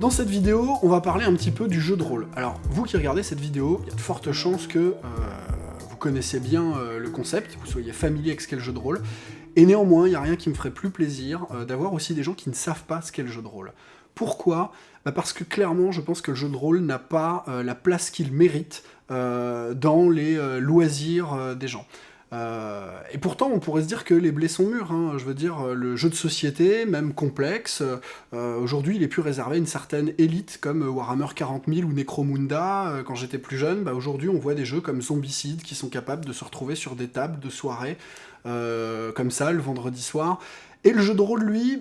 Dans cette vidéo, on va parler un petit peu du jeu de rôle. Alors, vous qui regardez cette vidéo, il y a de fortes chances que vous connaissez bien le concept, vous soyez familier avec ce qu'est le jeu de rôle, et néanmoins, il n'y a rien qui me ferait plus plaisir d'avoir aussi des gens qui ne savent pas ce qu'est le jeu de rôle. Pourquoi ? Parce que clairement, je pense que le jeu de rôle n'a pas la place qu'il mérite dans les loisirs des gens. Et pourtant, on pourrait se dire que les blés sont mûrs, hein. Je veux dire, le jeu de société, même complexe, aujourd'hui, il est plus réservé à une certaine élite, comme Warhammer 40 000 ou Necromunda, quand j'étais plus jeune. Aujourd'hui, on voit des jeux comme Zombicide, qui sont capables de se retrouver sur des tables de soirée, comme ça, le vendredi soir. Et le jeu de rôle, lui,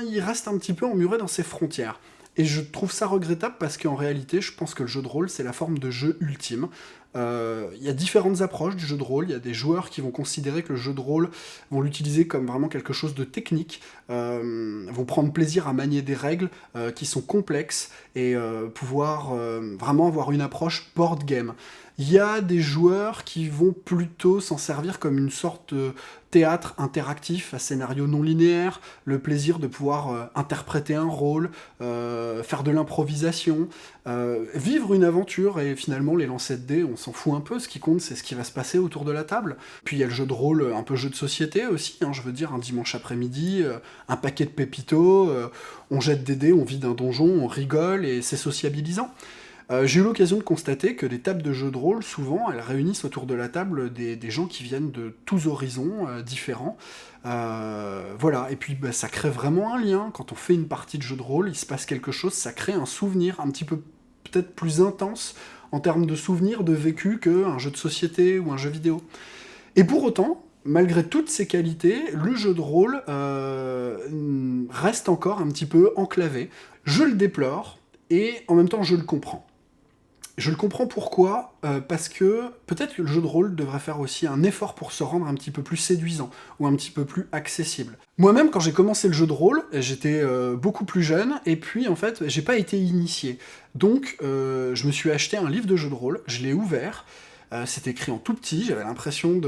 il reste un petit peu emmuré dans ses frontières. Et je trouve ça regrettable parce qu'en réalité, je pense que le jeu de rôle, c'est la forme de jeu ultime. Il y a différentes approches du jeu de rôle. Il y a des joueurs qui vont considérer que le jeu de rôle vont l'utiliser comme vraiment quelque chose de technique, vont prendre plaisir à manier des règles qui sont complexes et pouvoir vraiment avoir une approche board game. Il y a des joueurs qui vont plutôt s'en servir comme une sorte de théâtre interactif à scénario non linéaire, le plaisir de pouvoir interpréter un rôle, faire de l'improvisation, vivre une aventure, et finalement les lancers de dés, on s'en fout un peu, ce qui compte c'est ce qui va se passer autour de la table. Puis il y a le jeu de rôle, un peu jeu de société aussi, hein, je veux dire un dimanche après-midi, un paquet de pépitos, on jette des dés, on vide un donjon, on rigole et c'est sociabilisant. J'ai eu l'occasion de constater que les tables de jeux de rôle, souvent, elles réunissent autour de la table des gens qui viennent de tous horizons différents. Voilà, et puis ça crée vraiment un lien. Quand on fait une partie de jeu de rôle, il se passe quelque chose, ça crée un souvenir un petit peu peut-être plus intense en termes de souvenirs, de vécu, qu'un jeu de société ou un jeu vidéo. Et pour autant, malgré toutes ces qualités, le jeu de rôle reste encore un petit peu enclavé. Je le déplore, et en même temps je le comprends. Je le comprends pourquoi ? Parce que peut-être que le jeu de rôle devrait faire aussi un effort pour se rendre un petit peu plus séduisant, ou un petit peu plus accessible. Moi-même, quand j'ai commencé le jeu de rôle, j'étais beaucoup plus jeune, et puis en fait, j'ai pas été initié. Donc, je me suis acheté un livre de jeu de rôle, je l'ai ouvert, c'était écrit en tout petit, j'avais l'impression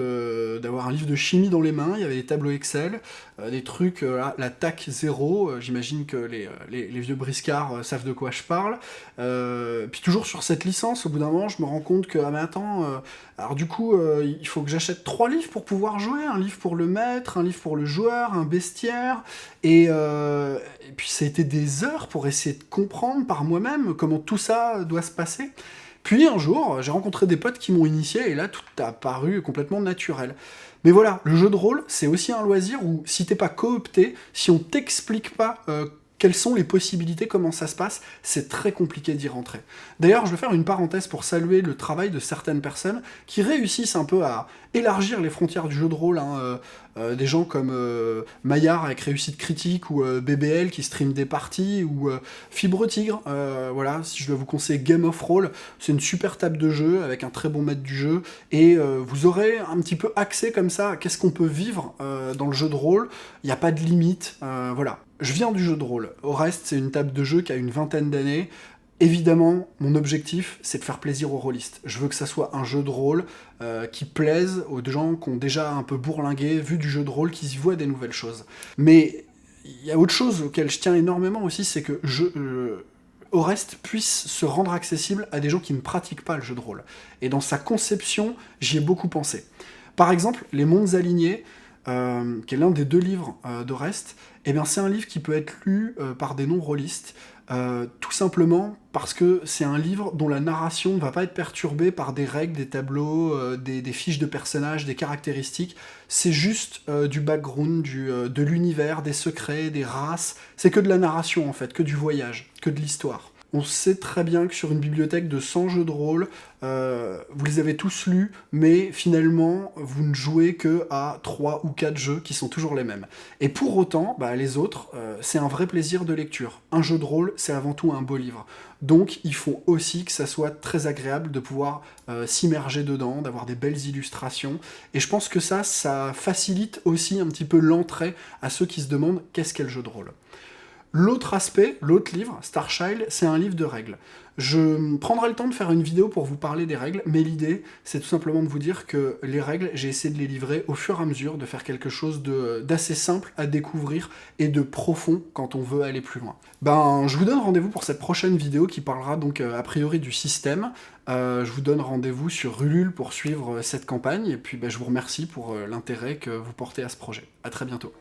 d'avoir un livre de chimie dans les mains, il y avait des tableaux Excel, des trucs, la TAC 0, j'imagine que les vieux briscards savent de quoi je parle. Puis toujours sur cette licence, au bout d'un moment, je me rends compte que, mais attends, alors du coup, il faut que j'achète 3 livres pour pouvoir jouer, un livre pour le maître, un livre pour le joueur, un bestiaire, et puis ça a été des heures pour essayer de comprendre par moi-même comment tout ça doit se passer. Puis un jour, j'ai rencontré des potes qui m'ont initié, et là, tout a paru complètement naturel. Mais voilà, le jeu de rôle, c'est aussi un loisir où, si t'es pas coopté, si on t'explique pas quelles sont les possibilités, comment ça se passe, c'est très compliqué d'y rentrer. D'ailleurs, je vais faire une parenthèse pour saluer le travail de certaines personnes qui réussissent un peu à élargir les frontières du jeu de rôle, hein, des gens comme Maillard avec Réussite Critique, ou BBL qui stream des parties, ou Fibre Tigre, voilà, si je dois vous conseiller Game of Roll, c'est une super table de jeu avec un très bon maître du jeu, et vous aurez un petit peu accès comme ça à qu'est-ce qu'on peut vivre dans le jeu de rôle, il n'y a pas de limite, voilà. Je viens du jeu de rôle. Au reste, c'est une table de jeu qui a une vingtaine d'années. Évidemment, mon objectif, c'est de faire plaisir aux rôlistes. Je veux que ça soit un jeu de rôle qui plaise aux gens qui ont déjà un peu bourlingué, vu du jeu de rôle, qui y voient des nouvelles choses. Mais il y a autre chose auquel je tiens énormément aussi, c'est que au reste, puisse se rendre accessible à des gens qui ne pratiquent pas le jeu de rôle. Et dans sa conception, j'y ai beaucoup pensé. Par exemple, Les Mondes Alignés, qui est l'un des 2 livres d'Orest, eh bien c'est un livre qui peut être lu par des non-rôlistes, tout simplement parce que c'est un livre dont la narration ne va pas être perturbée par des règles, des tableaux, des fiches de personnages, des caractéristiques, c'est juste du background, de l'univers, des secrets, des races, c'est que de la narration en fait, que du voyage, que de l'histoire. On sait très bien que sur une bibliothèque de 100 jeux de rôle, vous les avez tous lus, mais finalement, vous ne jouez que à 3 ou 4 jeux qui sont toujours les mêmes. Et pour autant, les autres, c'est un vrai plaisir de lecture. Un jeu de rôle, c'est avant tout un beau livre. Donc, il faut aussi que ça soit très agréable de pouvoir s'immerger dedans, d'avoir des belles illustrations. Et je pense que ça facilite aussi un petit peu l'entrée à ceux qui se demandent qu'est-ce qu'est le jeu de rôle. L'autre aspect, l'autre livre, Starchild, c'est un livre de règles. Je prendrai le temps de faire une vidéo pour vous parler des règles, mais l'idée, c'est tout simplement de vous dire que les règles, j'ai essayé de les livrer au fur et à mesure, de faire quelque chose d'assez simple à découvrir et de profond quand on veut aller plus loin. Ben, je vous donne rendez-vous pour cette prochaine vidéo qui parlera donc a priori du système. Je vous donne rendez-vous sur Ulule pour suivre cette campagne, et puis ben, je vous remercie pour l'intérêt que vous portez à ce projet. À très bientôt.